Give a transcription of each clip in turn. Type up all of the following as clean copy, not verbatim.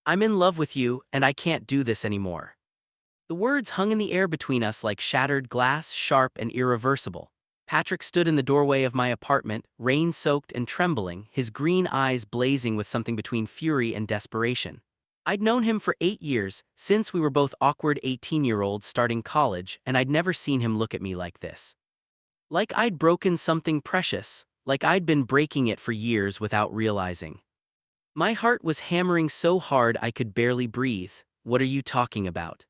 I'm in love with you, and I can't do this anymore. The words hung in the air between us like shattered glass, sharp and irreversible. Patrick stood in the doorway of my apartment, rain-soaked and trembling, his green eyes blazing with something between fury and desperation. I'd known him for 8 years, since we were both awkward 18-year-olds starting college, and I'd never seen him look at me like this. Like I'd broken something precious, like I'd been breaking it for years without realizing. My heart was hammering so hard I could barely breathe. "What are you talking about?"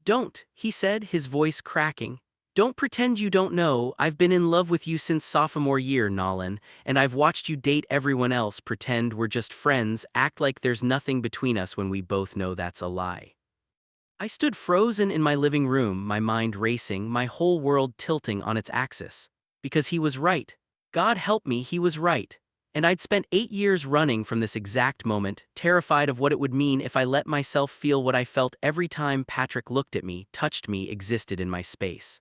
"Don't," he said, his voice cracking. "Don't pretend you don't know. I've been in love with you since sophomore year, Nolan, and I've watched you date everyone else, pretend we're just friends, act like there's nothing between us when we both know that's a lie." I stood frozen in my living room, my mind racing, my whole world tilting on its axis. Because he was right. God help me, he was right. And I'd spent 8 years running from this exact moment, terrified of what it would mean if I let myself feel what I felt every time Patrick looked at me, touched me, existed in my space.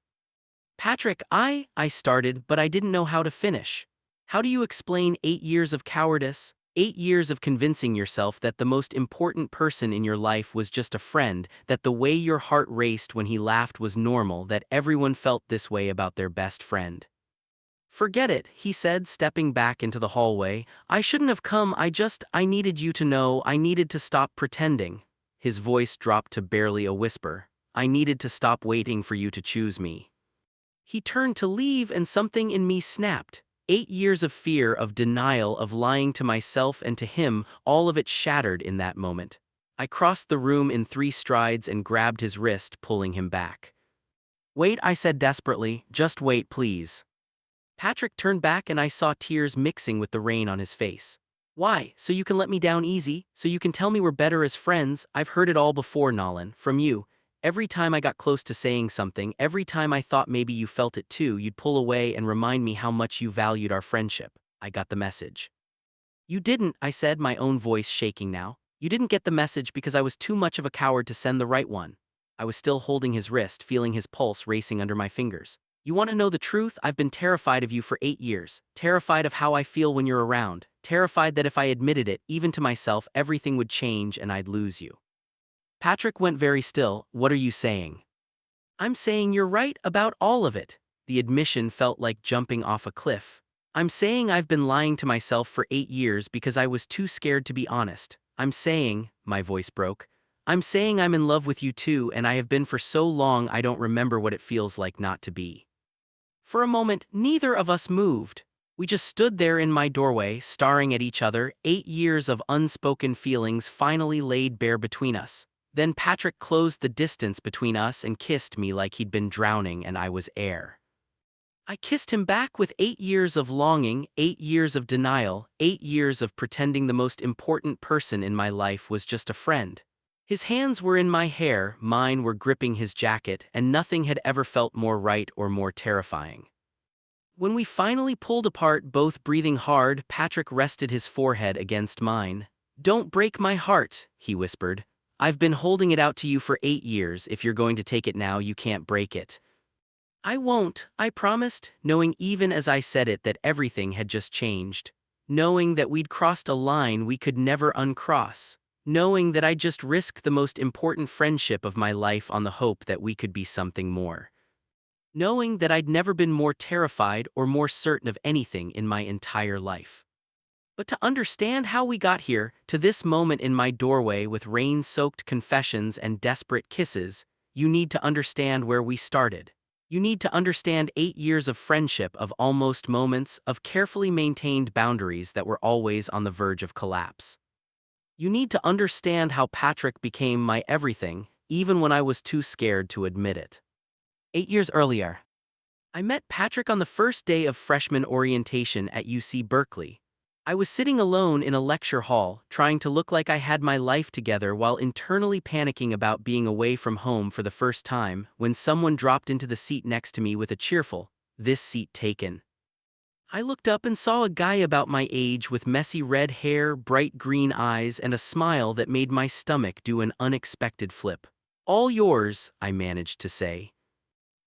"Patrick, I started, but I didn't know how to finish. How do you explain 8 years of cowardice? 8 years of convincing yourself that the most important person in your life was just a friend, that the way your heart raced when he laughed was normal, that everyone felt this way about their best friend." "Forget it," he said, stepping back into the hallway. "I shouldn't have come, I needed you to know, I needed to stop pretending." His voice dropped to barely a whisper. "I needed to stop waiting for you to choose me." He turned to leave and something in me snapped. 8 years of fear, of denial, of lying to myself and to him, all of it shattered in that moment. I crossed the room in 3 strides and grabbed his wrist, pulling him back. "Wait," I said desperately, "just wait, please." Patrick turned back and I saw tears mixing with the rain on his face. "Why, so you can let me down easy? So you can tell me we're better as friends? I've heard it all before, Nolan, from you. Every time I got close to saying something, every time I thought maybe you felt it too, you'd pull away and remind me how much you valued our friendship." I got the message. "You didn't," I said, my own voice shaking now. "You didn't get the message because I was too much of a coward to send the right one." I was still holding his wrist, feeling his pulse racing under my fingers. "You want to know the truth? I've been terrified of you for 8 years. Terrified of how I feel when you're around. Terrified that if I admitted it, even to myself, everything would change and I'd lose you." Patrick went very still. "What are you saying?" "I'm saying you're right about all of it." The admission felt like jumping off a cliff. "I'm saying I've been lying to myself for 8 years because I was too scared to be honest. I'm saying," my voice broke, "I'm saying I'm in love with you too, and I have been for so long I don't remember what it feels like not to be." For a moment, neither of us moved. We just stood there in my doorway, staring at each other, 8 years of unspoken feelings finally laid bare between us. Then Patrick closed the distance between us and kissed me like he'd been drowning and I was air. I kissed him back with 8 years of longing, 8 years of denial, 8 years of pretending the most important person in my life was just a friend. His hands were in my hair, mine were gripping his jacket, and nothing had ever felt more right or more terrifying. When we finally pulled apart, both breathing hard, Patrick rested his forehead against mine. "Don't break my heart," he whispered. "I've been holding it out to you for 8 years. If you're going to take it now, you can't break it." "I won't," I promised, knowing even as I said it that everything had just changed. Knowing that we'd crossed a line we could never uncross. Knowing that I'd just risked the most important friendship of my life on the hope that we could be something more. Knowing that I'd never been more terrified or more certain of anything in my entire life. But to understand how we got here, to this moment in my doorway with rain-soaked confessions and desperate kisses, you need to understand where we started. You need to understand 8 years of friendship, of almost moments, of carefully maintained boundaries that were always on the verge of collapse. You need to understand how Patrick became my everything, even when I was too scared to admit it. 8 years earlier, I met Patrick on the first day of freshman orientation at UC Berkeley. I was sitting alone in a lecture hall, trying to look like I had my life together while internally panicking about being away from home for the first time, when someone dropped into the seat next to me with a cheerful, "This seat taken." I looked up and saw a guy about my age with messy red hair, bright green eyes, and a smile that made my stomach do an unexpected flip. "All yours," I managed to say.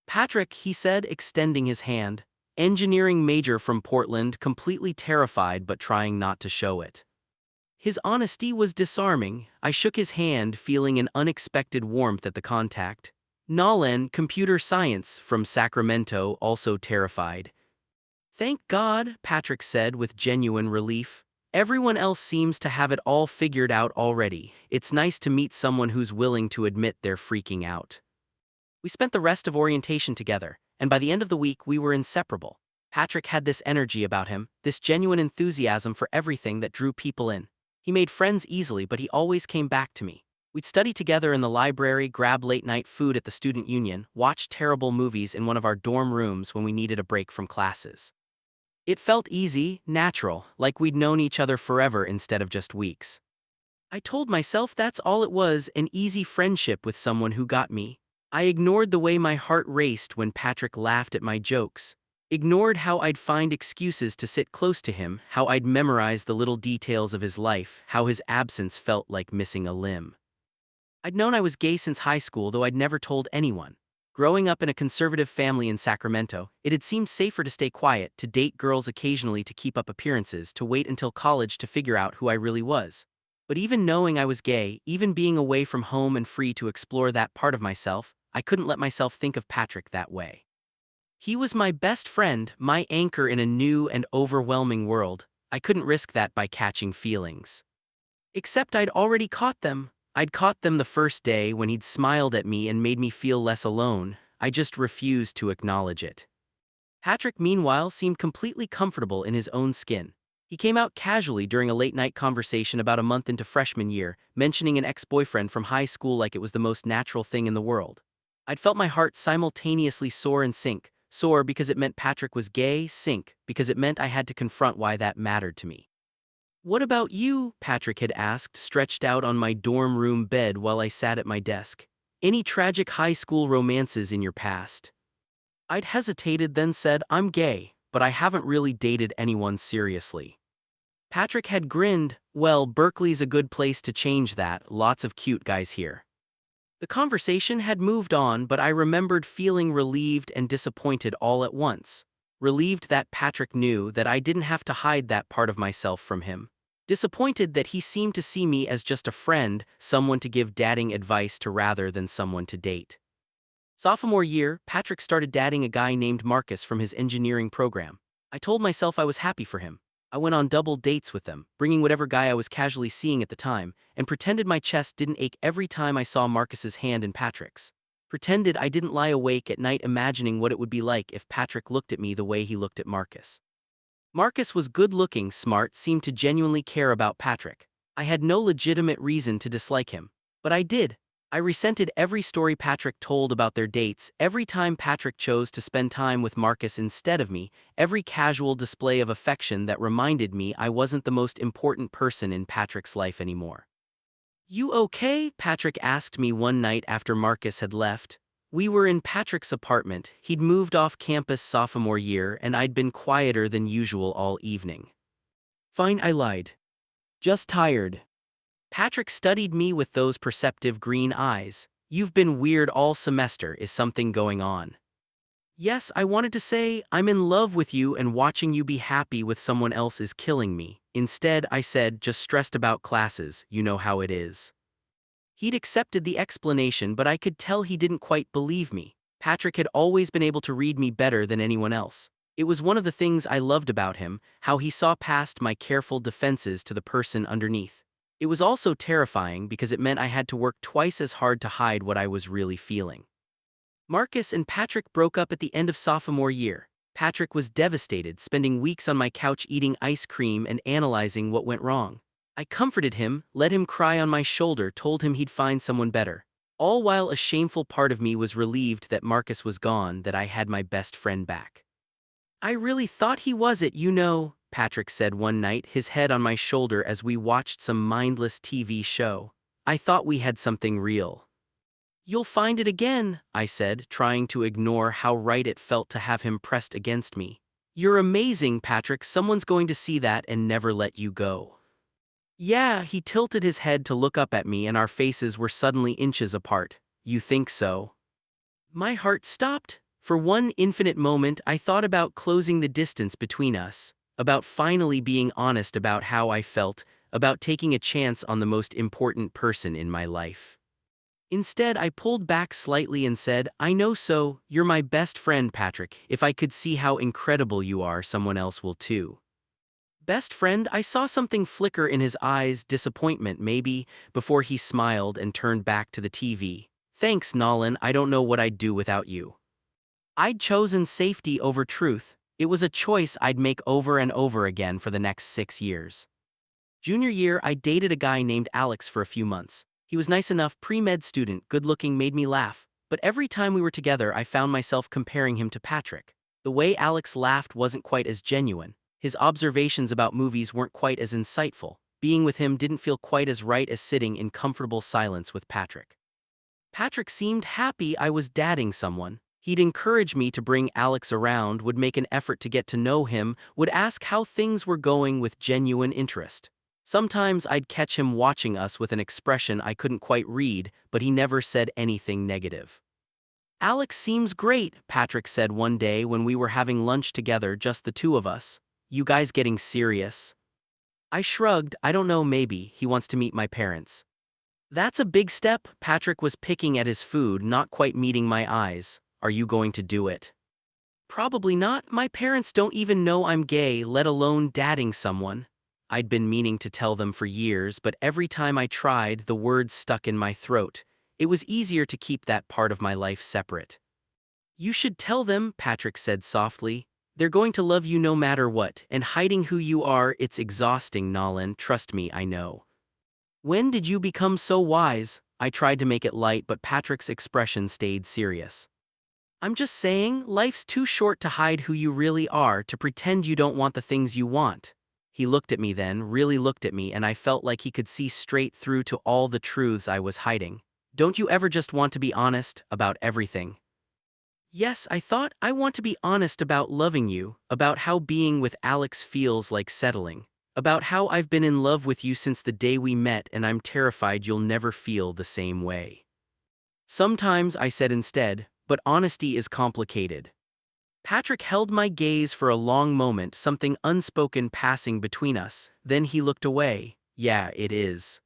"Patrick," he said, extending his hand. "Engineering major from Portland, completely terrified but trying not to show it." His honesty was disarming. I shook his hand, feeling an unexpected warmth at the contact. Nalen, computer science, from Sacramento, also terrified. Thank God, Patrick said with genuine relief. Everyone else seems to have it all figured out already. It's nice to meet someone who's willing to admit they're freaking out. We spent the rest of orientation together, and by the end of the week we were inseparable. Patrick had this energy about him, this genuine enthusiasm for everything that drew people in. He made friends easily, but he always came back to me. We'd study together in the library, grab late-night food at the student union, watch terrible movies in one of our dorm rooms when we needed a break from classes. It felt easy, natural, like we'd known each other forever instead of just weeks. I told myself that's all it was, an easy friendship with someone who got me. I ignored the way my heart raced when Patrick laughed at my jokes. Ignored how I'd find excuses to sit close to him, how I'd memorize the little details of his life, how his absence felt like missing a limb. I'd known I was gay since high school, though I'd never told anyone. Growing up in a conservative family in Sacramento, it had seemed safer to stay quiet, to date girls occasionally to keep up appearances, to wait until college to figure out who I really was. But even knowing I was gay, even being away from home and free to explore that part of myself, I couldn't let myself think of Patrick that way. He was my best friend, my anchor in a new and overwhelming world. I couldn't risk that by catching feelings. Except I'd already caught them. I'd caught them the first day when he'd smiled at me and made me feel less alone. I just refused to acknowledge it. Patrick, meanwhile, seemed completely comfortable in his own skin. He came out casually during a late-night conversation about a month into freshman year, mentioning an ex-boyfriend from high school like it was the most natural thing in the world. I'd felt my heart simultaneously soar and sink. Soar because it meant Patrick was gay, sink because it meant I had to confront why that mattered to me. "What about you?" Patrick had asked, stretched out on my dorm room bed while I sat at my desk. "Any tragic high school romances in your past?" I'd hesitated, then said, "I'm gay, but I haven't really dated anyone seriously." Patrick had grinned. "Well, Berkeley's a good place to change that, lots of cute guys here." The conversation had moved on, but I remembered feeling relieved and disappointed all at once. Relieved that Patrick knew that I didn't have to hide that part of myself from him. Disappointed that he seemed to see me as just a friend, someone to give dating advice to rather than someone to date. Sophomore year, Patrick started dating a guy named Marcus from his engineering program. I told myself I was happy for him. I went on double dates with them, bringing whatever guy I was casually seeing at the time, and pretended my chest didn't ache every time I saw Marcus's hand in Patrick's. Pretended I didn't lie awake at night imagining what it would be like if Patrick looked at me the way he looked at Marcus. Marcus was good-looking, smart, seemed to genuinely care about Patrick. I had no legitimate reason to dislike him. But I did. I resented every story Patrick told about their dates, every time Patrick chose to spend time with Marcus instead of me, every casual display of affection that reminded me I wasn't the most important person in Patrick's life anymore. "You okay?" Patrick asked me one night after Marcus had left. We were in Patrick's apartment. He'd moved off campus sophomore year, and I'd been quieter than usual all evening. "Fine," I lied. "Just tired." Patrick studied me with those perceptive green eyes. "You've been weird all semester. Is something going on?" Yes, I wanted to say, "I'm in love with you and watching you be happy with someone else is killing me." Instead, I said, "Just stressed about classes, you know how it is." He'd accepted the explanation, but I could tell he didn't quite believe me. Patrick had always been able to read me better than anyone else. It was one of the things I loved about him, how he saw past my careful defenses to the person underneath. It was also terrifying because it meant I had to work twice as hard to hide what I was really feeling. Marcus and Patrick broke up at the end of sophomore year. Patrick was devastated, spending weeks on my couch eating ice cream and analyzing what went wrong. I comforted him, let him cry on my shoulder, told him he'd find someone better. All while a shameful part of me was relieved that Marcus was gone, that I had my best friend back. "I really thought he was it, you know," Patrick said one night, his head on my shoulder as we watched some mindless TV show. "I thought we had something real." "You'll find it again," I said, trying to ignore how right it felt to have him pressed against me. "You're amazing, Patrick. Someone's going to see that and never let you go." "Yeah," he tilted his head to look up at me and our faces were suddenly inches apart. "You think so?" My heart stopped. For one infinite moment I thought about closing the distance between us, about finally being honest about how I felt, about taking a chance on the most important person in my life. Instead, I pulled back slightly and said, I know so, you're my best friend, Patrick. If I could see how incredible you are, someone else will too. Best friend? I saw something flicker in his eyes, disappointment maybe, before he smiled and turned back to the TV. Thanks, Nolan, I don't know what I'd do without you. I'd chosen safety over truth. It was a choice I'd make over and over again for the next 6 years. Junior year, I dated a guy named Alex for a few months. He was nice enough, pre-med student, good-looking, made me laugh. But every time we were together, I found myself comparing him to Patrick. The way Alex laughed wasn't quite as genuine. His observations about movies weren't quite as insightful. Being with him didn't feel quite as right as sitting in comfortable silence with Patrick. Patrick seemed happy I was dating someone. He'd encourage me to bring Alex around, would make an effort to get to know him, would ask how things were going with genuine interest. Sometimes I'd catch him watching us with an expression I couldn't quite read, but he never said anything negative. Alex seems great, Patrick said one day when we were having lunch together, just the two of us. You guys getting serious? I shrugged, I don't know, maybe he wants to meet my parents. That's a big step. Patrick was picking at his food, not quite meeting my eyes. Are you going to do it? Probably not. My parents don't even know I'm gay, let alone dating someone. I'd been meaning to tell them for years, but every time I tried, the words stuck in my throat. It was easier to keep that part of my life separate. You should tell them, Patrick said softly. They're going to love you no matter what, and hiding who you are, it's exhausting, Nolan. Trust me, I know. When did you become so wise? I tried to make it light, but Patrick's expression stayed serious. I'm just saying, life's too short to hide who you really are, to pretend you don't want the things you want. He looked at me then, really looked at me, and I felt like he could see straight through to all the truths I was hiding. Don't you ever just want to be honest about everything? Yes, I thought, I want to be honest about loving you, about how being with Alex feels like settling, about how I've been in love with you since the day we met and I'm terrified you'll never feel the same way. Sometimes, I said instead, but honesty is complicated. Patrick held my gaze for a long moment, something unspoken passing between us. Then he looked away. Yeah, it is.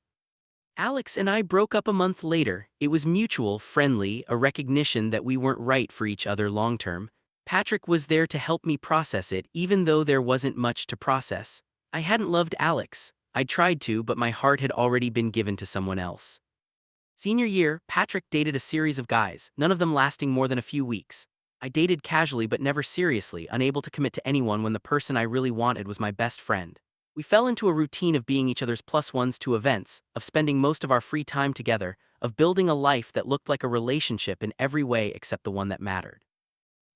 Alex and I broke up a month later. It was mutual, friendly, a recognition that we weren't right for each other long term. Patrick was there to help me process it, even though there wasn't much to process. I hadn't loved Alex. I'd tried to, but my heart had already been given to someone else. Senior year, Patrick dated a series of guys, none of them lasting more than a few weeks. I dated casually but never seriously, unable to commit to anyone when the person I really wanted was my best friend. We fell into a routine of being each other's plus ones to events, of spending most of our free time together, of building a life that looked like a relationship in every way except the one that mattered.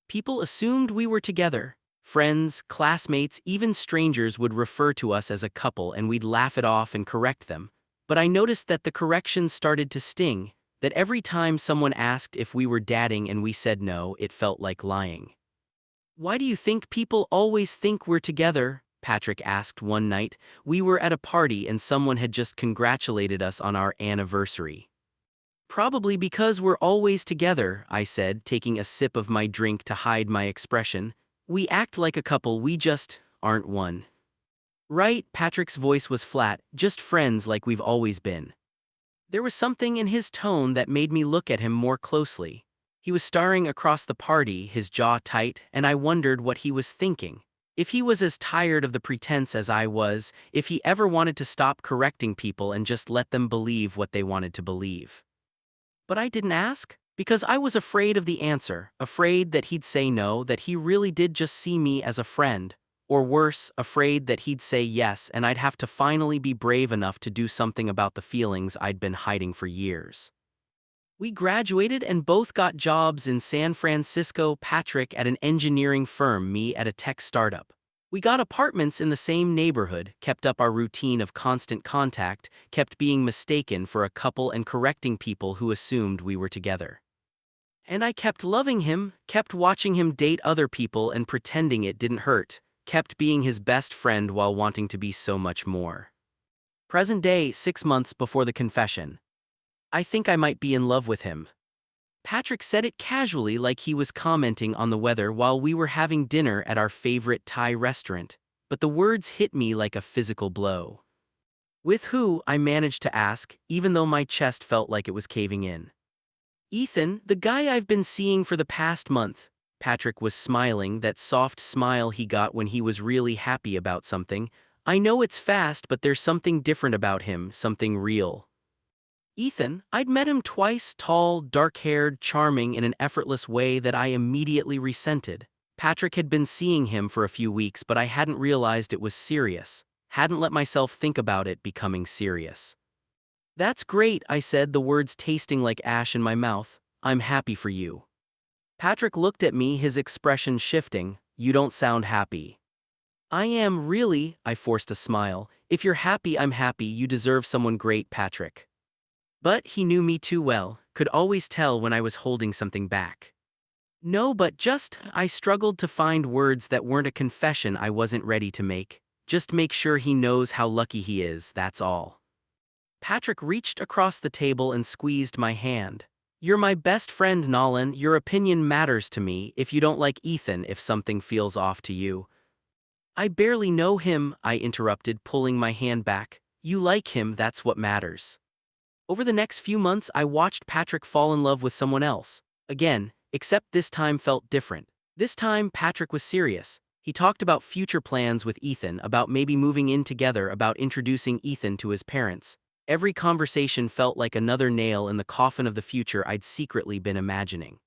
People assumed we were together. Friends, classmates, even strangers would refer to us as a couple and we'd laugh it off and correct them. But I noticed that the corrections started to sting, that every time someone asked if we were dating and we said no, it felt like lying. Why do you think people always think we're together? Patrick asked one night. We were at a party and someone had just congratulated us on our anniversary. Probably because we're always together, I said, taking a sip of my drink to hide my expression. We act like a couple, we just aren't one. Right, Patrick's voice was flat, just friends like we've always been. There was something in his tone that made me look at him more closely. He was staring across the party, his jaw tight, and I wondered what he was thinking. If he was as tired of the pretense as I was, if he ever wanted to stop correcting people and just let them believe what they wanted to believe. But I didn't ask, because I was afraid of the answer, afraid that he'd say no, that he really did just see me as a friend. Or worse, afraid that he'd say yes and I'd have to finally be brave enough to do something about the feelings I'd been hiding for years. We graduated and both got jobs in San Francisco, Patrick at an engineering firm, me at a tech startup. We got apartments in the same neighborhood, kept up our routine of constant contact, kept being mistaken for a couple and correcting people who assumed we were together. And I kept loving him, kept watching him date other people and pretending it didn't hurt. Kept being his best friend while wanting to be so much more. Present day, 6 months before the confession. I think I might be in love with him. Patrick said it casually, like he was commenting on the weather while we were having dinner at our favorite Thai restaurant, but the words hit me like a physical blow. With who? I managed to ask, even though my chest felt like it was caving in. Ethan, the guy I've been seeing for the past month. Patrick was smiling, that soft smile he got when he was really happy about something. I know it's fast, but there's something different about him, something real. Ethan, I'd met him twice, tall, dark-haired, charming in an effortless way that I immediately resented. Patrick had been seeing him for a few weeks, but I hadn't realized it was serious. Hadn't let myself think about it becoming serious. That's great, I said, the words tasting like ash in my mouth. I'm happy for you. Patrick looked at me, his expression shifting. You don't sound happy. I am, really, I forced a smile. If you're happy, I'm happy. You deserve someone great, Patrick. But he knew me too well, could always tell when I was holding something back. No, but just, I struggled to find words that weren't a confession I wasn't ready to make. Just make sure he knows how lucky he is, that's all. Patrick reached across the table and squeezed my hand. You're my best friend, Nolan. Your opinion matters to me. If you don't like Ethan, if something feels off to you. I barely know him, I interrupted, pulling my hand back. You like him, that's what matters. Over the next few months, I watched Patrick fall in love with someone else. Again, except this time felt different. This time, Patrick was serious. He talked about future plans with Ethan, about maybe moving in together, about introducing Ethan to his parents. Every conversation felt like another nail in the coffin of the future I'd secretly been imagining.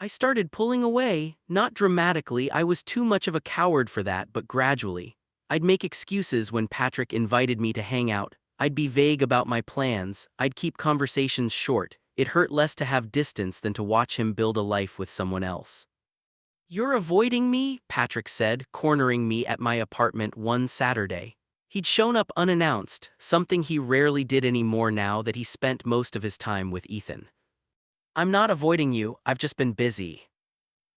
I started pulling away, not dramatically, I was too much of a coward for that, but gradually. I'd make excuses when Patrick invited me to hang out. I'd be vague about my plans, I'd keep conversations short. It hurt less to have distance than to watch him build a life with someone else. You're avoiding me? Patrick said, cornering me at my apartment one Saturday. He'd shown up unannounced, something he rarely did anymore now that he spent most of his time with Ethan. I'm not avoiding you, I've just been busy.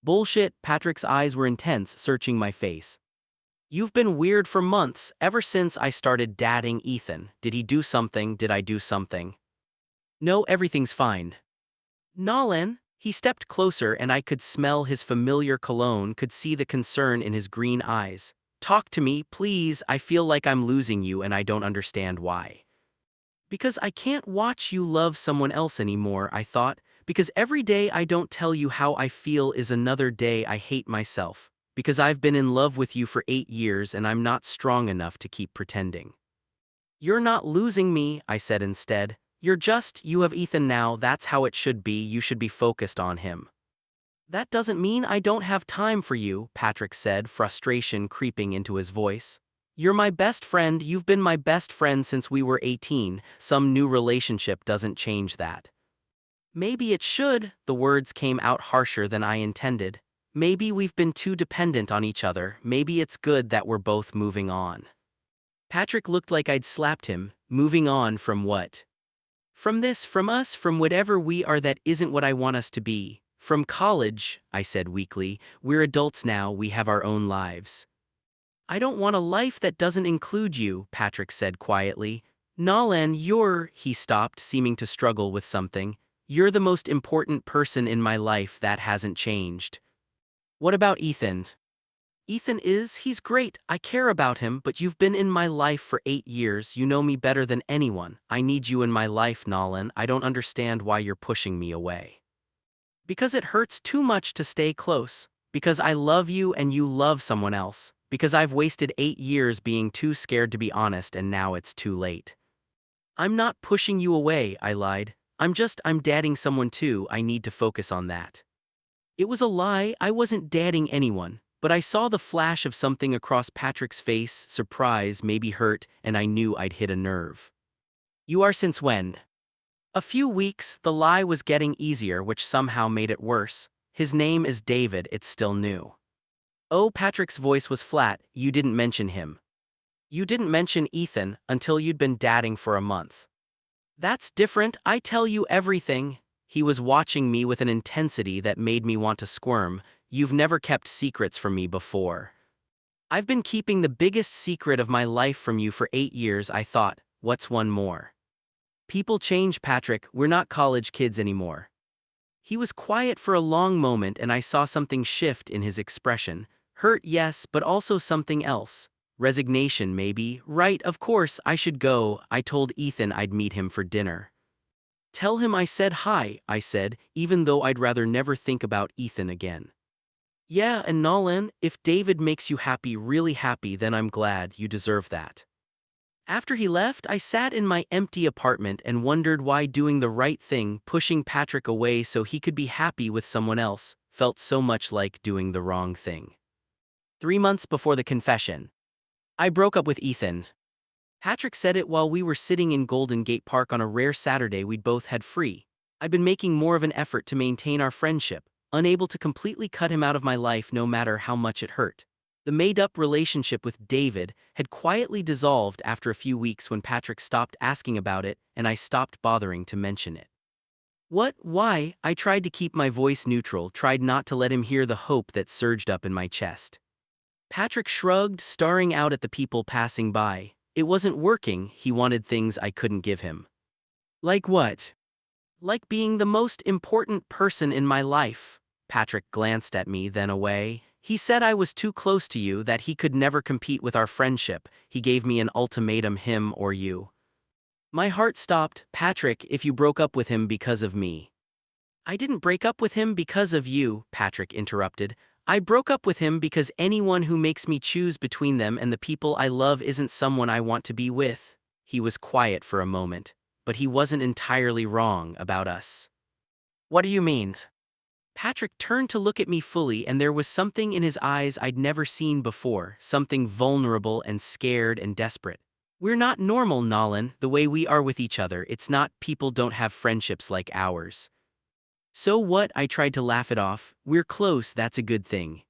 Bullshit, Patrick's eyes were intense, searching my face. You've been weird for months, ever since I started dating Ethan. Did he do something? Did I do something? No, everything's fine. Nolan, he stepped closer and I could smell his familiar cologne, could see the concern in his green eyes. Talk to me, please, I feel like I'm losing you and I don't understand why. Because I can't watch you love someone else anymore, I thought. Because every day I don't tell you how I feel is another day I hate myself. Because I've been in love with you for 8 years and I'm not strong enough to keep pretending. You're not losing me, I said instead. You have Ethan now, that's how it should be, you should be focused on him. That doesn't mean I don't have time for you, Patrick said, frustration creeping into his voice. You're my best friend, you've been my best friend since we were 18, some new relationship doesn't change that. Maybe it should, the words came out harsher than I intended. Maybe we've been too dependent on each other, maybe it's good that we're both moving on. Patrick looked like I'd slapped him. Moving on from what? From this, from us, from whatever we are that isn't what I want us to be. From college, I said weakly, we're adults now, we have our own lives. I don't want a life that doesn't include you, Patrick said quietly. Nolan, he stopped, seeming to struggle with something. You're the most important person in my life, that hasn't changed. What about Ethan? He's great, I care about him, but you've been in my life for 8 years, you know me better than anyone. I need you in my life, Nolan, I don't understand why you're pushing me away. Because it hurts too much to stay close. Because I love you and you love someone else. Because I've wasted 8 years being too scared to be honest and now it's too late. I'm not pushing you away, I lied. I'm dating someone too, I need to focus on that. It was a lie, I wasn't dating anyone, but I saw the flash of something across Patrick's face, surprise, maybe hurt, and I knew I'd hit a nerve. You are since when? A few weeks, the lie was getting easier, which somehow made it worse. His name is David, it's still new. Oh, Patrick's voice was flat, you didn't mention him. You didn't mention Ethan until you'd been dating for a month. That's different, I tell you everything. He was watching me with an intensity that made me want to squirm. You've never kept secrets from me before. I've been keeping the biggest secret of my life from you for 8 years, I thought, what's one more? People change, Patrick, we're not college kids anymore. He was quiet for a long moment and I saw something shift in his expression. Hurt, yes, but also something else. Resignation, maybe. Right, of course, I should go. I told Ethan I'd meet him for dinner. Tell him I said hi, I said, even though I'd rather never think about Ethan again. Yeah, and Nolan, if David makes you happy, really happy, then I'm glad. You deserve that. After he left, I sat in my empty apartment and wondered why doing the right thing, pushing Patrick away so he could be happy with someone else, felt so much like doing the wrong thing. 3 months before the confession, I broke up with Ethan. Patrick said it while we were sitting in Golden Gate Park on a rare Saturday we'd both had free. I'd been making more of an effort to maintain our friendship, unable to completely cut him out of my life no matter how much it hurt. The made-up relationship with David had quietly dissolved after a few weeks when Patrick stopped asking about it and I stopped bothering to mention it. What? Why? I tried to keep my voice neutral, tried not to let him hear the hope that surged up in my chest. Patrick shrugged, staring out at the people passing by. It wasn't working. He wanted things I couldn't give him. Like what? Like being the most important person in my life. Patrick glanced at me, then away. He said I was too close to you, that he could never compete with our friendship. He gave me an ultimatum, him or you. My heart stopped. Patrick, if you broke up with him because of me. I didn't break up with him because of you, Patrick interrupted. I broke up with him because anyone who makes me choose between them and the people I love isn't someone I want to be with. He was quiet for a moment, but he wasn't entirely wrong about us. What do you mean? Patrick turned to look at me fully, and there was something in his eyes I'd never seen before, something vulnerable and scared and desperate. We're not normal, Nolan, the way we are with each other. It's not. People don't have friendships like ours. So what? I tried to laugh it off. We're close, that's a good thing.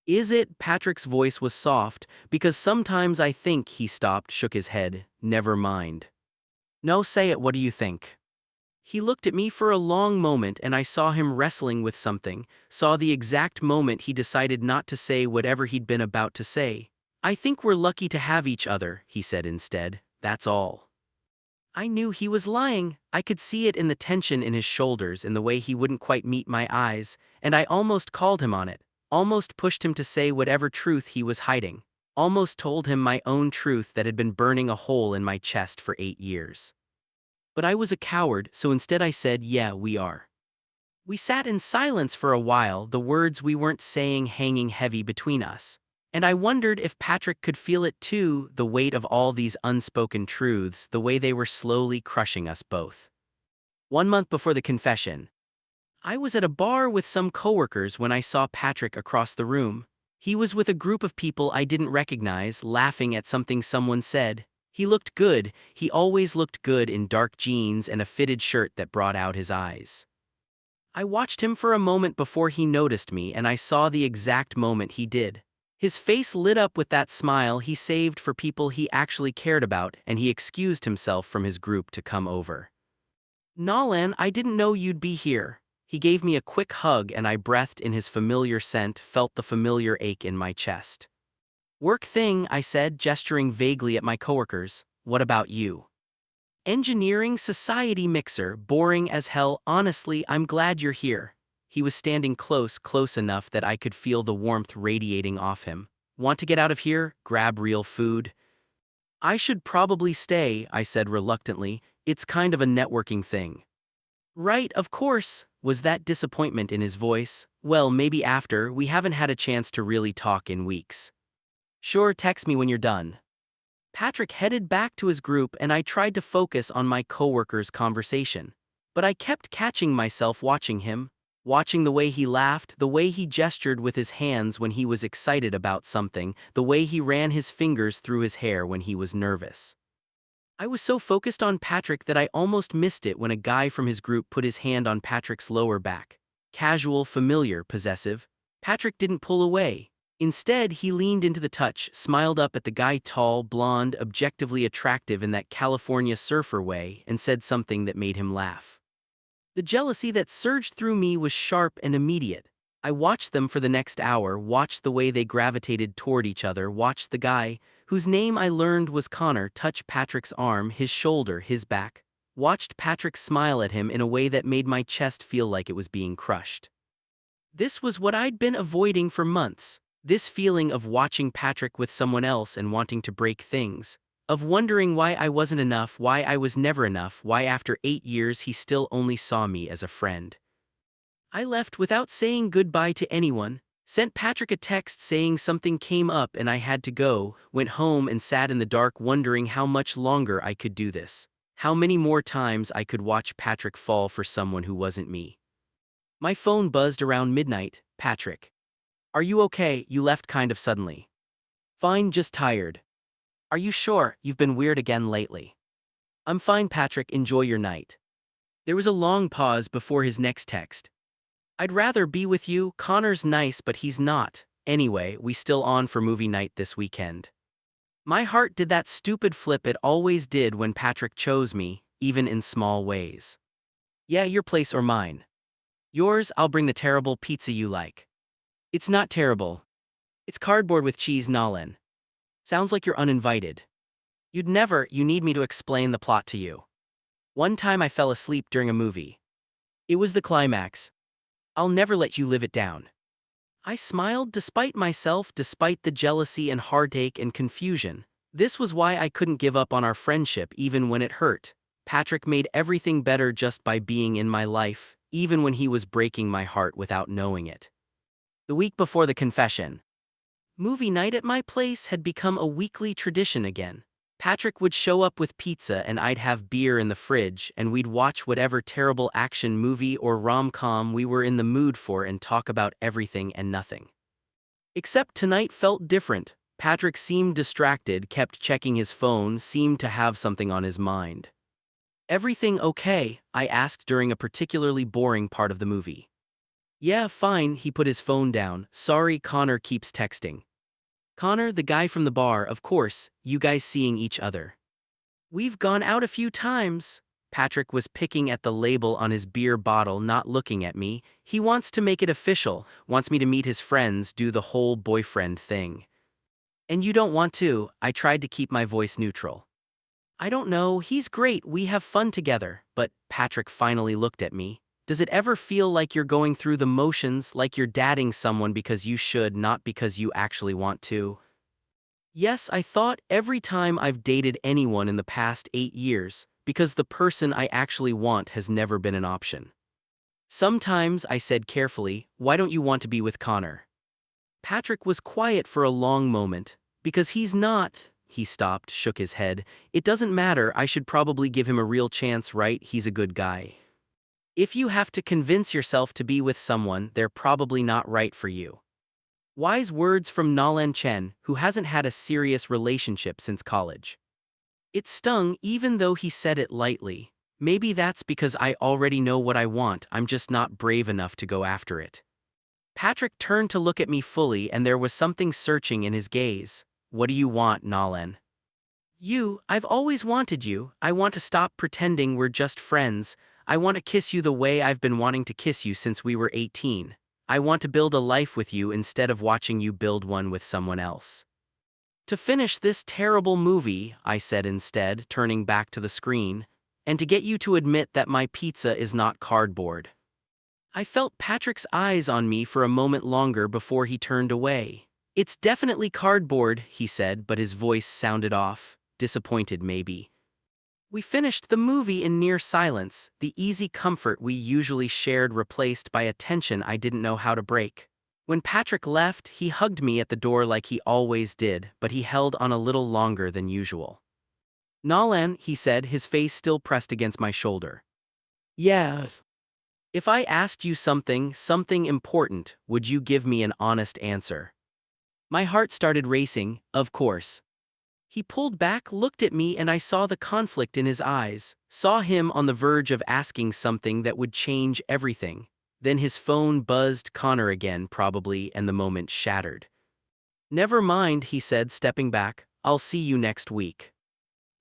Is it? Patrick's voice was soft, because sometimes I think. He stopped, shook his head. Never mind. No, say it, what do you think? He looked at me for a long moment and I saw him wrestling with something, saw the exact moment he decided not to say whatever he'd been about to say. I think we're lucky to have each other, he said instead, that's all. I knew he was lying. I could see it in the tension in his shoulders, in the way he wouldn't quite meet my eyes, and I almost called him on it, almost pushed him to say whatever truth he was hiding, almost told him my own truth that had been burning a hole in my chest for 8 years. But I was a coward, so instead I said, yeah, we are. We sat in silence for a while, the words we weren't saying hanging heavy between us. And I wondered if Patrick could feel it too, the weight of all these unspoken truths, the way they were slowly crushing us both. 1 month before the confession, I was at a bar with some coworkers when I saw Patrick across the room. He was with a group of people I didn't recognize, laughing at something someone said. He looked good. He always looked good in dark jeans and a fitted shirt that brought out his eyes. I watched him for a moment before he noticed me, and I saw the exact moment he did. His face lit up with that smile he saved for people he actually cared about, and he excused himself from his group to come over. Nolan, I didn't know you'd be here. He gave me a quick hug and I breathed in his familiar scent, felt the familiar ache in my chest. Work thing, I said, gesturing vaguely at my coworkers. What about you? Engineering society mixer, boring as hell. Honestly, I'm glad you're here. He was standing close enough that I could feel the warmth radiating off him. Want to get out of here? Grab real food? I should probably stay, I said reluctantly. It's kind of a networking thing. Right, of course. Was that disappointment in his voice? Well, maybe after. We haven't had a chance to really talk in weeks. Sure, text me when you're done. Patrick headed back to his group and I tried to focus on my coworker's conversation. But I kept catching myself watching him, watching the way he laughed, the way he gestured with his hands when he was excited about something, the way he ran his fingers through his hair when he was nervous. I was so focused on Patrick that I almost missed it when a guy from his group put his hand on Patrick's lower back. Casual, familiar, possessive. Patrick didn't pull away. Instead, he leaned into the touch, smiled up at the guy, tall, blonde, objectively attractive in that California surfer way, and said something that made him laugh. The jealousy that surged through me was sharp and immediate. I watched them for the next hour, watched the way they gravitated toward each other, watched the guy, whose name I learned was Connor, touch Patrick's arm, his shoulder, his back. Watched Patrick smile at him in a way that made my chest feel like it was being crushed. This was what I'd been avoiding for months. This feeling of watching Patrick with someone else and wanting to break things. Of wondering why I wasn't enough, why I was never enough, why after 8 years he still only saw me as a friend. I left without saying goodbye to anyone, sent Patrick a text saying something came up and I had to go, went home and sat in the dark wondering how much longer I could do this. How many more times I could watch Patrick fall for someone who wasn't me. My phone buzzed around midnight. Patrick. Are you okay? You left kind of suddenly. Fine, just tired. Are you sure? You've been weird again lately. I'm fine, Patrick, enjoy your night. There was a long pause before his next text. I'd rather be with you, Connor's nice but he's not. Anyway, we still on for movie night this weekend. My heart did that stupid flip it always did when Patrick chose me, even in small ways. Yeah, your place or mine. Yours, I'll bring the terrible pizza you like. It's not terrible. It's cardboard with cheese, Nolan. Sounds like you're uninvited. You'd never, you need me to explain the plot to you. One time I fell asleep during a movie. It was the climax. I'll never let you live it down. I smiled despite myself, despite the jealousy and heartache and confusion. This was why I couldn't give up on our friendship even when it hurt. Patrick made everything better just by being in my life, even when he was breaking my heart without knowing it. The week before the confession. Movie night at my place had become a weekly tradition again. Patrick would show up with pizza and I'd have beer in the fridge and we'd watch whatever terrible action movie or rom-com we were in the mood for and talk about everything and nothing. Except tonight felt different. Patrick seemed distracted, kept checking his phone, seemed to have something on his mind. Everything okay? I asked during a particularly boring part of the movie. Yeah, fine, he put his phone down. Sorry, Connor keeps texting. Connor, the guy from the bar, of course, you guys seeing each other. We've gone out a few times. Patrick was picking at the label on his beer bottle, not looking at me. He wants to make it official, wants me to meet his friends, do the whole boyfriend thing. And you don't want to? I tried to keep my voice neutral. I don't know, he's great, we have fun together, but Patrick finally looked at me. Does it ever feel like you're going through the motions, like you're dating someone because you should, not because you actually want to? Yes, I thought every time I've dated anyone in the past 8 years, because the person I actually want has never been an option. Sometimes, I said carefully, why don't you want to be with Connor? Patrick was quiet for a long moment. Because he's not. He stopped, shook his head. It doesn't matter, I should probably give him a real chance, right? He's a good guy. If you have to convince yourself to be with someone, they're probably not right for you. Wise words from Nolan Chen, who hasn't had a serious relationship since college. It stung even though he said it lightly. Maybe that's because I already know what I want, I'm just not brave enough to go after it. Patrick turned to look at me fully and there was something searching in his gaze. What do you want, Nolan? You, I've always wanted you. I want to stop pretending we're just friends. I want to kiss you the way I've been wanting to kiss you since we were 18. I want to build a life with you instead of watching you build one with someone else. To finish this terrible movie, I said instead, turning back to the screen, and to get you to admit that my pizza is not cardboard. I felt Patrick's eyes on me for a moment longer before he turned away. It's definitely cardboard, he said, but his voice sounded off, disappointed maybe. We finished the movie in near silence, the easy comfort we usually shared replaced by a tension I didn't know how to break. When Patrick left, he hugged me at the door like he always did, but he held on a little longer than usual. Nolan, he said, his face still pressed against my shoulder. Yes. If I asked you something important, would you give me an honest answer? My heart started racing, of course. He pulled back, looked at me, and I saw the conflict in his eyes, saw him on the verge of asking something that would change everything. Then his phone buzzed, Connor again probably, and the moment shattered. Never mind, he said, stepping back, I'll see you next week.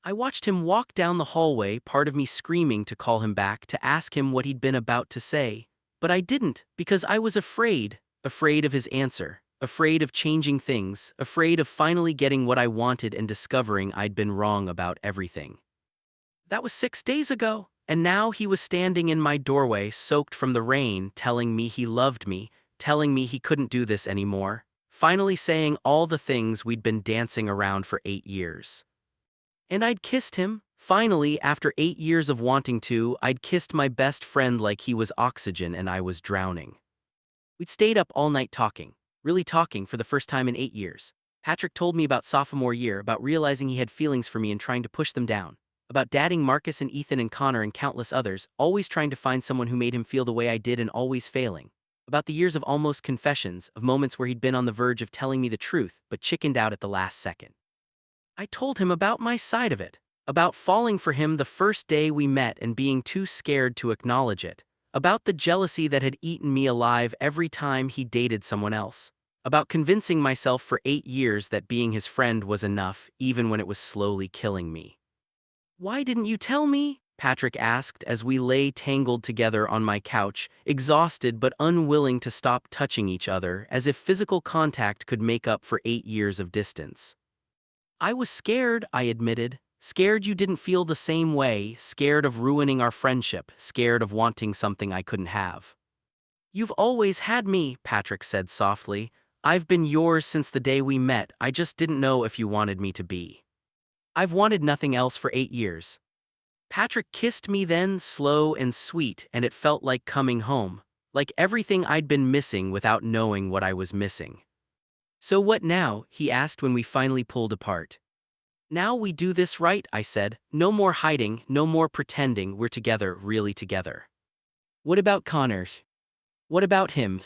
I watched him walk down the hallway, part of me screaming to call him back, to ask him what he'd been about to say. But I didn't, because I was afraid of his answer. Afraid of changing things, afraid of finally getting what I wanted and discovering I'd been wrong about everything. That was 6 days ago, and now he was standing in my doorway, soaked from the rain, telling me he loved me, telling me he couldn't do this anymore. finally saying all the things we'd been dancing around for 8 years. And I'd kissed him. Finally, after 8 years of wanting to, I'd kissed my best friend like he was oxygen and I was drowning. We'd stayed up all night talking, really talking for the first time in 8 years. Patrick told me about sophomore year, about realizing he had feelings for me and trying to push them down, about dating Marcus and Ethan and Connor and countless others, always trying to find someone who made him feel the way I did and always failing. About the years of almost confessions, of moments where he'd been on the verge of telling me the truth but chickened out at the last second. I told him about my side of it, about falling for him the first day we met and being too scared to acknowledge it, about the jealousy that had eaten me alive every time he dated someone else, about convincing myself for 8 years that being his friend was enough, even when it was slowly killing me. "Why didn't you tell me?" Patrick asked as we lay tangled together on my couch, exhausted but unwilling to stop touching each other, as if physical contact could make up for 8 years of distance. "I was scared," I admitted. "Scared you didn't feel the same way, scared of ruining our friendship, scared of wanting something I couldn't have." "You've always had me," Patrick said softly. "I've been yours since the day we met, I just didn't know if you wanted me to be. I've wanted nothing else for 8 years." Patrick kissed me then, slow and sweet, and it felt like coming home, like everything I'd been missing without knowing what I was missing. "So what now?" he asked when we finally pulled apart. "Now we do this right," I said. "No more hiding, no more pretending, we're together, really together." "What about Connors? What about him?"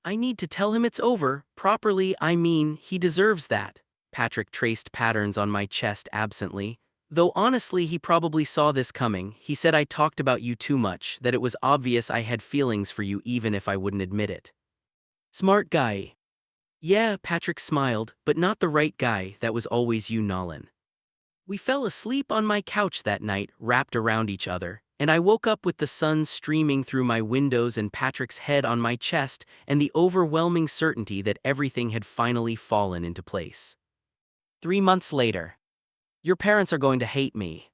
"I need to tell him it's over, properly, I mean, he deserves that." Patrick traced patterns on my chest absently. "Though honestly he probably saw this coming. He said I talked about you too much, that it was obvious I had feelings for you even if I wouldn't admit it." "Smart guy." "Yeah," Patrick smiled, "but not the right guy, that was always you, Nolan." We fell asleep on my couch that night, wrapped around each other, and I woke up with the sun streaming through my windows and Patrick's head on my chest and the overwhelming certainty that everything had finally fallen into place. 3 months later. "Your parents are going to hate me."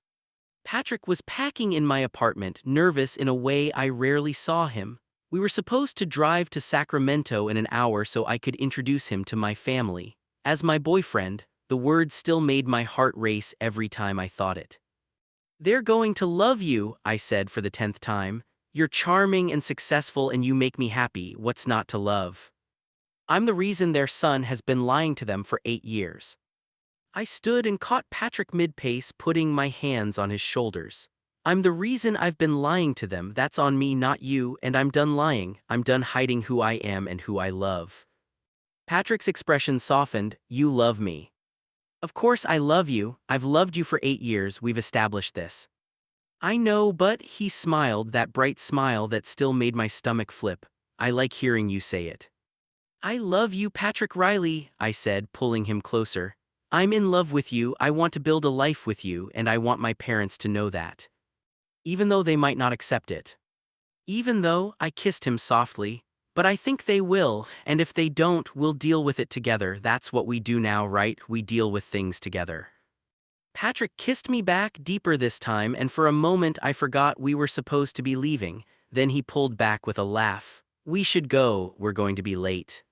Patrick was packing in my apartment, nervous in a way I rarely saw him. We were supposed to drive to Sacramento in an hour so I could introduce him to my family. As my boyfriend, the word still made my heart race every time I thought it. "They're going to love you," I said for the 10th time. "You're charming and successful and you make me happy, what's not to love?" "I'm the reason their son has been lying to them for 8 years." I stood and caught Patrick mid-pace, putting my hands on his shoulders. "I'm the reason I've been lying to them, that's on me, not you, and I'm done lying, I'm done hiding who I am and who I love." Patrick's expression softened. "You love me." "Of course I love you, I've loved you for 8 years, we've established this." "I know, but," he smiled, that bright smile that still made my stomach flip. "I like hearing you say it." "I love you, Patrick Riley," I said, pulling him closer. "I'm in love with you, I want to build a life with you, and I want my parents to know that. Even though they might not accept it." "Even though," I kissed him softly. "But I think they will, and if they don't, we'll deal with it together, that's what we do now, right? We deal with things together." Patrick kissed me back, deeper this time, and for a moment I forgot we were supposed to be leaving. Then he pulled back with a laugh. "We should go, we're going to be late."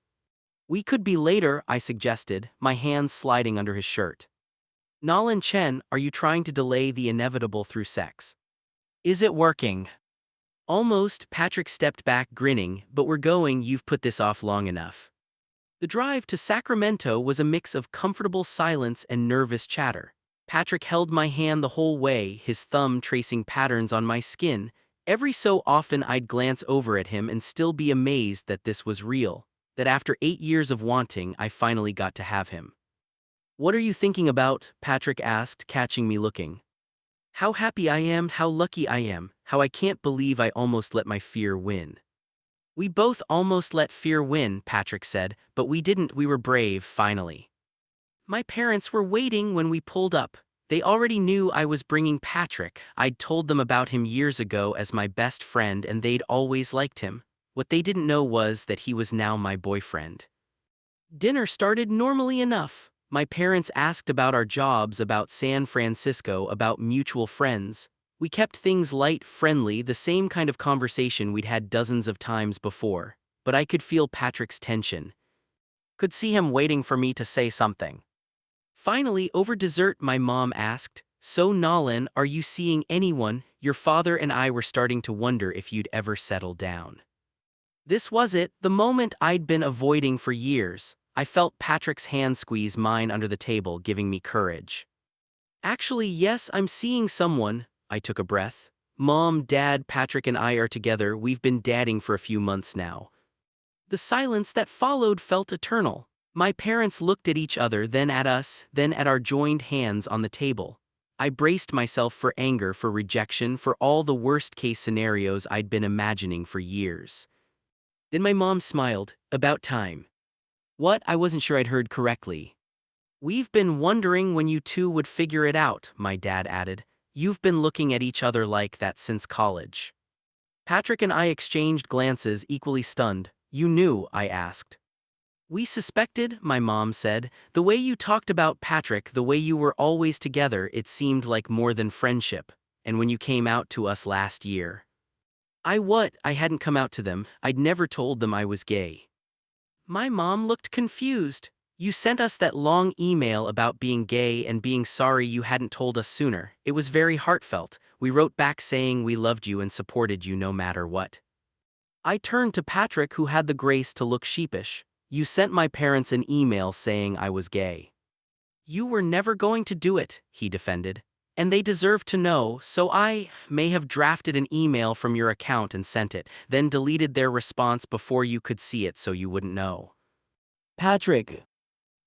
"We could be later," I suggested, my hands sliding under his shirt. "Nolan Chen, are you trying to delay the inevitable through sex? Is it working?" "Almost," Patrick stepped back, grinning, "but we're going, you've put this off long enough." The drive to Sacramento was a mix of comfortable silence and nervous chatter. Patrick held my hand the whole way, his thumb tracing patterns on my skin. Every so often I'd glance over at him and still be amazed that this was real, that after 8 years of wanting, I finally got to have him. "What are you thinking about?" Patrick asked, catching me looking. "How happy I am, how lucky I am, how I can't believe I almost let my fear win." "We both almost let fear win," Patrick said, "but we didn't, we were brave, finally." My parents were waiting when we pulled up. They already knew I was bringing Patrick. I'd told them about him years ago as my best friend and they'd always liked him. What they didn't know was that he was now my boyfriend. Dinner started normally enough. My parents asked about our jobs, about San Francisco, about mutual friends. We kept things light, friendly, the same kind of conversation we'd had dozens of times before. But I could feel Patrick's tension. Could see him waiting for me to say something. Finally, over dessert, my mom asked, "So Nolan, are you seeing anyone? Your father and I were starting to wonder if you'd ever settle down." This was it, the moment I'd been avoiding for years. I felt Patrick's hand squeeze mine under the table, giving me courage. "Actually, yes, I'm seeing someone." I took a breath. "Mom, Dad, Patrick and I are together. We've been dating for a few months now." The silence that followed felt eternal. My parents looked at each other, then at us, then at our joined hands on the table. I braced myself for anger, for rejection, for all the worst-case scenarios I'd been imagining for years. Then my mom smiled. "About time." What? I wasn't sure I'd heard correctly. "We've been wondering when you two would figure it out," my dad added. "You've been looking at each other like that since college." Patrick and I exchanged glances, equally stunned. "You knew?" I asked. "We suspected," my mom said. "The way you talked about Patrick, the way you were always together, it seemed like more than friendship. And when you came out to us last year." I hadn't come out to them. I'd never told them I was gay. My mom looked confused. "You sent us that long email about being gay and being sorry you hadn't told us sooner. It was very heartfelt. We wrote back saying we loved you and supported you no matter what." I turned to Patrick, who had the grace to look sheepish. "You sent my parents an email saying I was gay." "You were never going to do it," he defended. "And they deserve to know, so I may have drafted an email from your account and sent it, then deleted their response before you could see it so you wouldn't know." "Patrick."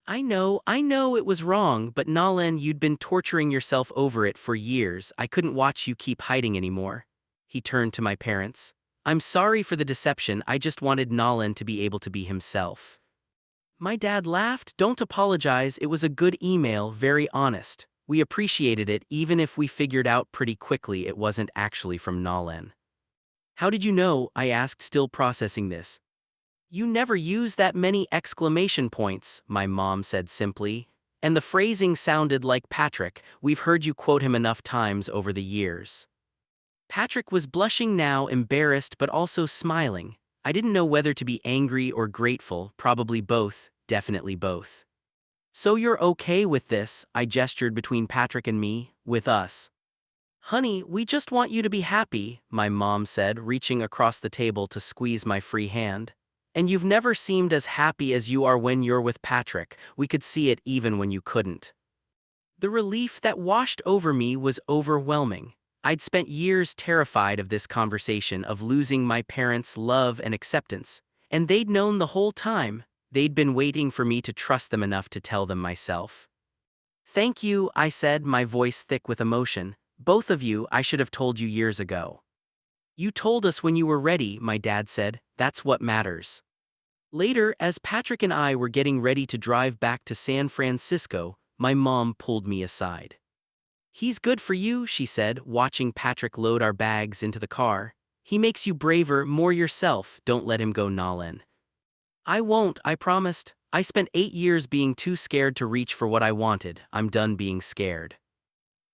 I know it was wrong, but Nolan, you'd been torturing yourself over it for years. I couldn't watch you keep hiding anymore." He turned to my parents. "I'm sorry for the deception, I just wanted Nolan to be able to be himself." My dad laughed. "Don't apologize, it was a good email, very honest. We appreciated it, even if we figured out pretty quickly it wasn't actually from Nolan." "How did you know?" I asked, still processing this. "You never use that many exclamation points," my mom said simply. "And the phrasing sounded like Patrick. We've heard you quote him enough times over the years." Patrick was blushing now, embarrassed but also smiling. I didn't know whether to be angry or grateful, probably both, definitely both. "So you're okay with this?" I gestured between Patrick and me. "With us?" "Honey, we just want you to be happy," my mom said, reaching across the table to squeeze my free hand. "And you've never seemed as happy as you are when you're with Patrick. We could see it even when you couldn't." The relief that washed over me was overwhelming. I'd spent years terrified of this conversation, of losing my parents' love and acceptance. And they'd known the whole time. They'd been waiting for me to trust them enough to tell them myself. "Thank you," I said, my voice thick with emotion. "Both of you, I should have told you years ago." "You told us when you were ready," my dad said. "That's what matters." Later, as Patrick and I were getting ready to drive back to San Francisco, my mom pulled me aside. "He's good for you," she said, watching Patrick load our bags into the car. "He makes you braver, more yourself. Don't let him go, Nolan." "I won't," I promised. "I spent 8 years being too scared to reach for what I wanted. I'm done being scared."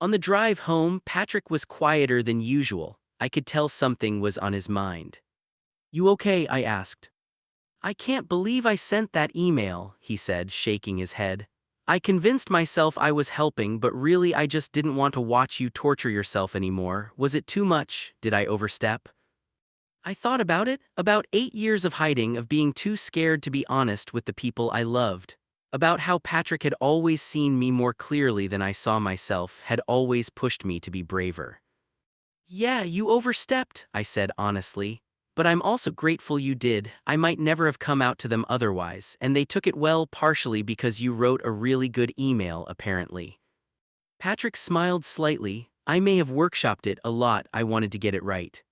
On the drive home, Patrick was quieter than usual. I could tell something was on his mind. "You okay?" I asked. "I can't believe I sent that email," he said, shaking his head. "I convinced myself I was helping, but really I just didn't want to watch you torture yourself anymore. Was it too much? Did I overstep?" I thought about it, about 8 years of hiding, of being too scared to be honest with the people I loved. About how Patrick had always seen me more clearly than I saw myself, had always pushed me to be braver. "Yeah, you overstepped," I said honestly. "But I'm also grateful you did. I might never have come out to them otherwise, and they took it well, partially because you wrote a really good email, apparently." Patrick smiled slightly. "I may have workshopped it a lot, I wanted to get it right."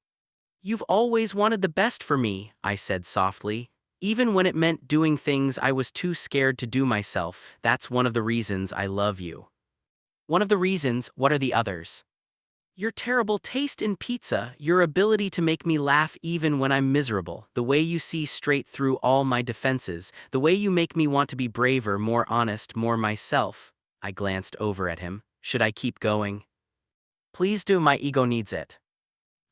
"You've always wanted the best for me," I said softly. "Even when it meant doing things I was too scared to do myself. That's one of the reasons I love you." "One of the reasons? What are the others?" "Your terrible taste in pizza, your ability to make me laugh even when I'm miserable, the way you see straight through all my defenses, the way you make me want to be braver, more honest, more myself." I glanced over at him. "Should I keep going?" "Please do, my ego needs it."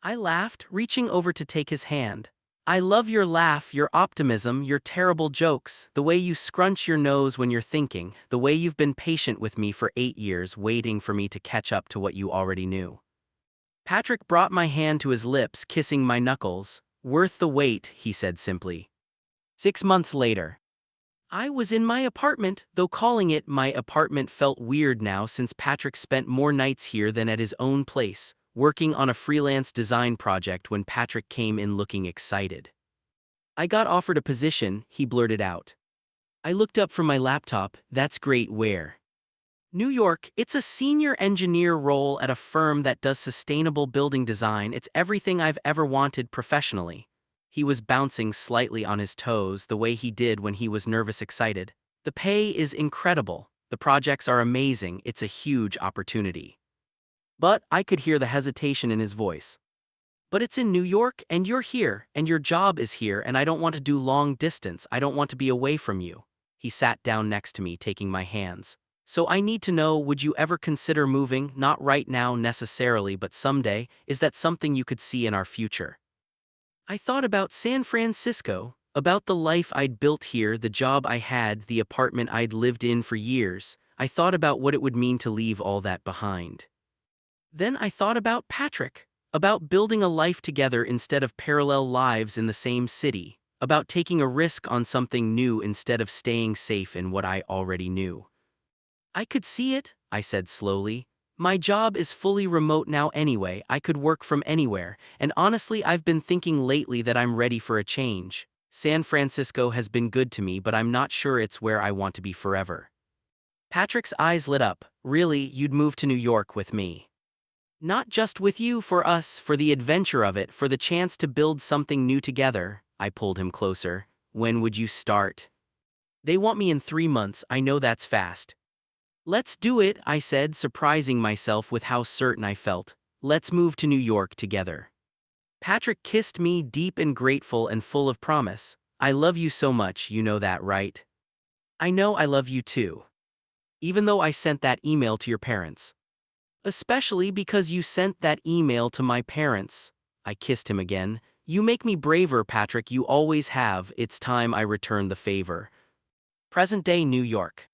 I laughed, reaching over to take his hand. I love your laugh, your optimism, your terrible jokes, the way you scrunch your nose when you're thinking, the way you've been patient with me for 8 years waiting for me to catch up to what you already knew. Patrick brought my hand to his lips, kissing my knuckles. Worth the wait, he said simply. 6 months later. I was in my apartment, though calling it my apartment felt weird now since Patrick spent more nights here than at his own place, working on a freelance design project when Patrick came in looking excited. I got offered a position, he blurted out. I looked up from my laptop. That's great. Where? New York. It's a senior engineer role at a firm that does sustainable building design. It's everything I've ever wanted professionally. He was bouncing slightly on his toes the way he did when he was nervous excited. The pay is incredible. The projects are amazing. It's a huge opportunity. But I could hear the hesitation in his voice. But it's in New York, and you're here, and your job is here, and I don't want to do long distance. I don't want to be away from you. He sat down next to me, taking my hands. So I need to know, would you ever consider moving? Not right now necessarily, but someday. Is that something you could see in our future? I thought about San Francisco, about the life I'd built here, the job I had, the apartment I'd lived in for years. I thought about what it would mean to leave all that behind. Then I thought about Patrick, about building a life together instead of parallel lives in the same city, about taking a risk on something new instead of staying safe in what I already knew. I could see it, I said slowly. My job is fully remote now anyway. I could work from anywhere, and honestly I've been thinking lately that I'm ready for a change. San Francisco has been good to me, but I'm not sure it's where I want to be forever. Patrick's eyes lit up. Really, you'd move to New York with me? Not just with you, for us, for the adventure of it, for the chance to build something new together. I pulled him closer. When would you start? They want me in 3 months. I know that's fast. Let's do it, I said, surprising myself with how certain I felt. Let's move to New York together. Patrick kissed me, deep and grateful and full of promise. I love you so much, you know that, right? I know I love you too. Even though I sent that email to your parents. Especially because you sent that email to my parents. I kissed him again. You make me braver, Patrick, you always have. It's time I return the favor. Present-day New York.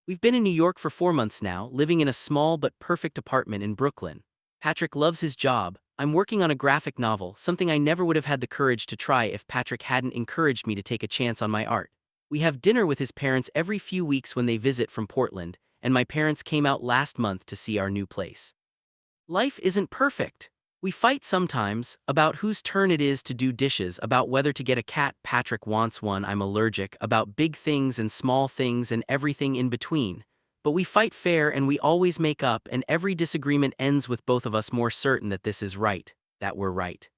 We've been in New York for 4 months now, living in a small but perfect apartment in Brooklyn. Patrick loves his job. I'm working on a graphic novel, something I never would have had the courage to try if Patrick hadn't encouraged me to take a chance on my art. We have dinner with his parents every few weeks when they visit from Portland, and my parents came out last month to see our new place. Life isn't perfect. We fight sometimes, about whose turn it is to do dishes, about whether to get a cat. Patrick wants one, I'm allergic, about big things and small things and everything in between. But we fight fair and we always make up, and every disagreement ends with both of us more certain that this is right, that we're right.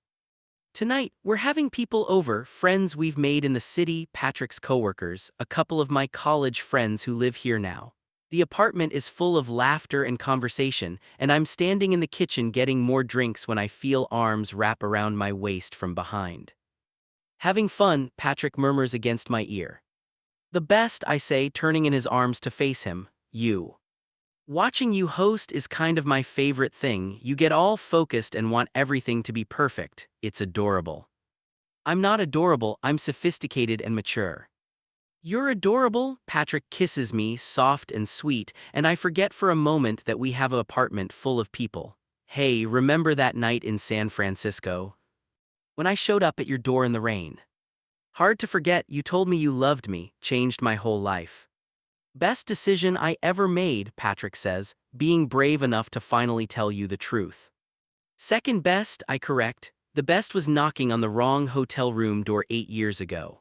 Tonight, we're having people over, friends we've made in the city, Patrick's coworkers, a couple of my college friends who live here now. The apartment is full of laughter and conversation, and I'm standing in the kitchen getting more drinks when I feel arms wrap around my waist from behind. Having fun, Patrick murmurs against my ear. The best, I say, turning in his arms to face him. You. Watching you host is kind of my favorite thing. You get all focused and want everything to be perfect. It's adorable. I'm not adorable, I'm sophisticated and mature. You're adorable, Patrick kisses me, soft and sweet, and I forget for a moment that we have an apartment full of people. Hey, remember that night in San Francisco? When I showed up at your door in the rain. Hard to forget, you told me you loved me, changed my whole life. Best decision I ever made, Patrick says, being brave enough to finally tell you the truth. Second best, I correct. The best was knocking on the wrong hotel room door 8 years ago.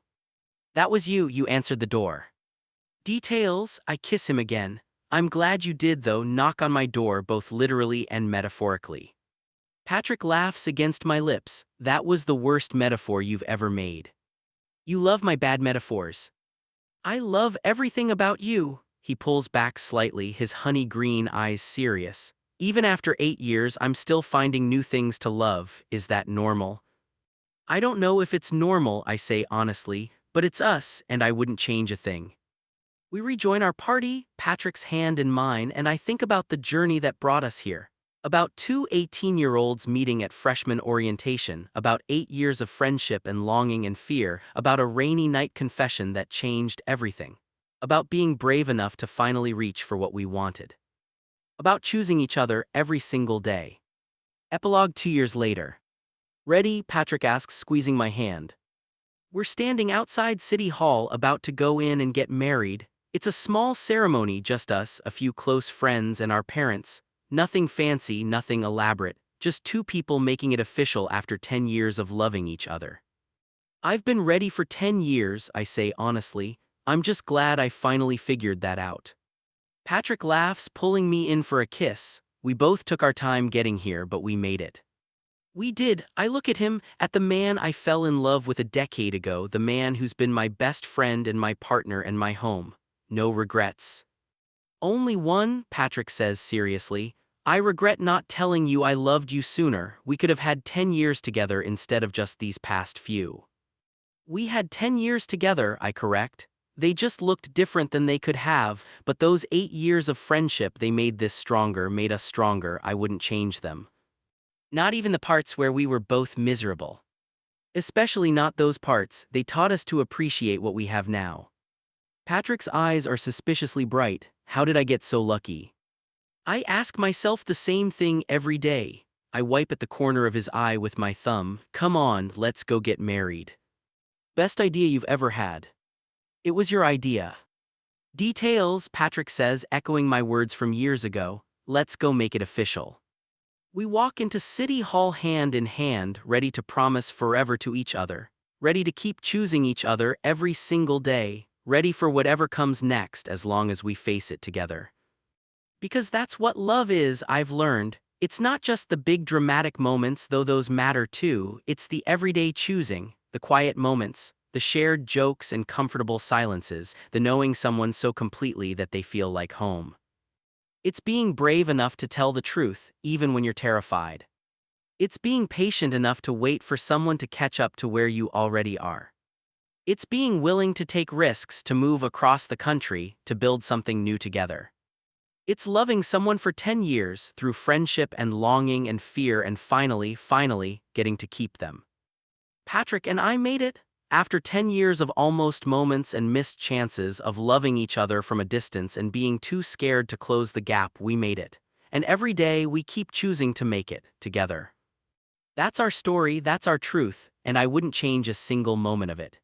That was you answered the door. Details, I kiss him again. I'm glad you did though, knock on my door both literally and metaphorically. Patrick laughs against my lips. That was the worst metaphor you've ever made. You love my bad metaphors. I love everything about you. He pulls back slightly, his honey green eyes serious. Even after 8 years, I'm still finding new things to love. Is that normal? I don't know if it's normal, I say honestly, but it's us, and I wouldn't change a thing. We rejoin our party, Patrick's hand in mine, and I think about the journey that brought us here. About two 18-year-olds meeting at freshman orientation, about 8 years of friendship and longing and fear, about a rainy night confession that changed everything. About being brave enough to finally reach for what we wanted. About choosing each other every single day. Epilogue 2 years later. Ready? Patrick asks, squeezing my hand. We're standing outside City Hall about to go in and get married. It's a small ceremony, just us, a few close friends, and our parents. Nothing fancy, nothing elaborate, just two people making it official after 10 years of loving each other. I've been ready for 10 years, I say honestly. I'm just glad I finally figured that out. Patrick laughs, pulling me in for a kiss. We both took our time getting here, but we made it. We did. I look at him, at the man I fell in love with a decade ago, the man who's been my best friend and my partner and my home. No regrets. Only one, Patrick says seriously. I regret not telling you I loved you sooner. We could have had 10 years together instead of just these past few. We had 10 years together, I correct. They just looked different than they could have, but those 8 years of friendship, they made this stronger, made us stronger. I wouldn't change them. Not even the parts where we were both miserable. Especially not those parts. They taught us to appreciate what we have now. Patrick's eyes are suspiciously bright. How did I get so lucky? I ask myself the same thing every day. I wipe at the corner of his eye with my thumb. Come on, let's go get married. Best idea you've ever had. It was your idea. Details, Patrick says, echoing my words from years ago. Let's go make it official. We walk into City Hall hand in hand, ready to promise forever to each other, ready to keep choosing each other every single day, ready for whatever comes next as long as we face it together. Because that's what love is, I've learned. It's not just the big dramatic moments, though those matter too. It's the everyday choosing, the quiet moments, the shared jokes and comfortable silences, the knowing someone so completely that they feel like home. It's being brave enough to tell the truth, even when you're terrified. It's being patient enough to wait for someone to catch up to where you already are. It's being willing to take risks, to move across the country, to build something new together. It's loving someone for 10 years, through friendship and longing and fear, and finally, getting to keep them. Patrick and I made it. After 10 years of almost moments and missed chances, of loving each other from a distance and being too scared to close the gap, we made it. And every day we keep choosing to make it, together. That's our story, that's our truth, and I wouldn't change a single moment of it.